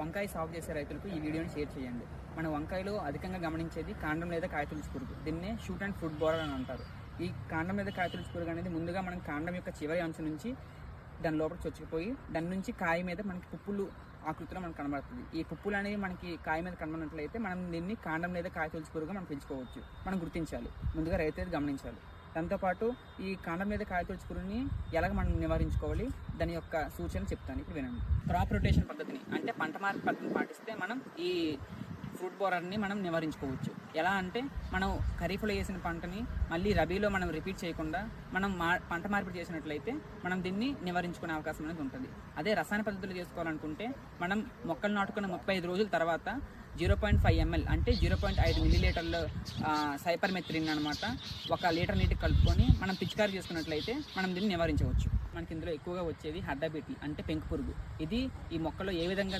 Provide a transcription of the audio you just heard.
వంకాయ సాగు చేసే రైతులకు ఈ వీడియోని షేర్ చేయండి. మన వంకాయలో అధికంగా గమనించేది కాండం లేదా కాయతొలుచు పురుగు. దీన్నే షూట్ అండ్ ఫ్రూట్ బోరర్ అని అంటారు. ఈ కాండం లేదా కాయతొలుచు పురుగు అనేది ముందుగా మనం కాండం యొక్క చివరి అంచు నుంచి దాని లోపలికి చొచ్చుకుపోయి దాని నుంచి కాయ మీద మనకి పుప్పులు ఆకృతిలో మనకు కనబడుతుంది. ఈ పుప్పులు అనేవి మనకి కాయ మీద కనబడినట్లయితే మనం దీన్ని కాండం లేదా కాయతొలుచు పురుగుగా మనం పెంచుకోవచ్చు. మనం గుర్తించాలి, ముందుగా రైతు గమనించాలి. దాంతోపాటు ఈ కాండం మీద కాయతొలుచు పురుగుని ఎలాగ మనం నివారించుకోవాలి, దాని యొక్క సూచనలు చెప్తాను, ఇప్పుడు వినండి. క్రాప్ రొటేషన్ పద్ధతిని అంటే పంట మార్పు పద్ధతిని పాటిస్తే మనం ఈ ఫ్రూట్ బోరర్ని మనం నివారించుకోవచ్చు. ఎలా అంటే మనం ఖరీఫ్లో వేసిన పంటని మళ్ళీ రబీలో మనం రిపీట్ చేయకుండా మనం పంట మార్పిడి చేసినట్లయితే మనం దీన్ని నివారించుకునే అవకాశం అనేది ఉంటుంది. అదే రసాయన పద్ధతులు చేసుకోవాలనుకుంటే మనం మొక్కలు నాటుకున్న 35 రోజుల తర్వాత 0.5 ml అంటే 0.5 మిల్లీలీటర్ల సైపర్మెత్రిన్ అనమాట 1 లీటర్ నీటికి కలుపుకొని మనం పిచికారీ చేసుకున్నట్లయితే మనం దీన్ని నివారించవచ్చు. మనకి ఇందులో ఎక్కువగా వచ్చేది హడ్డబిట్టి అంటే పెంకు పురుగు. ఇది ఈ మొక్కలో ఏ విధంగా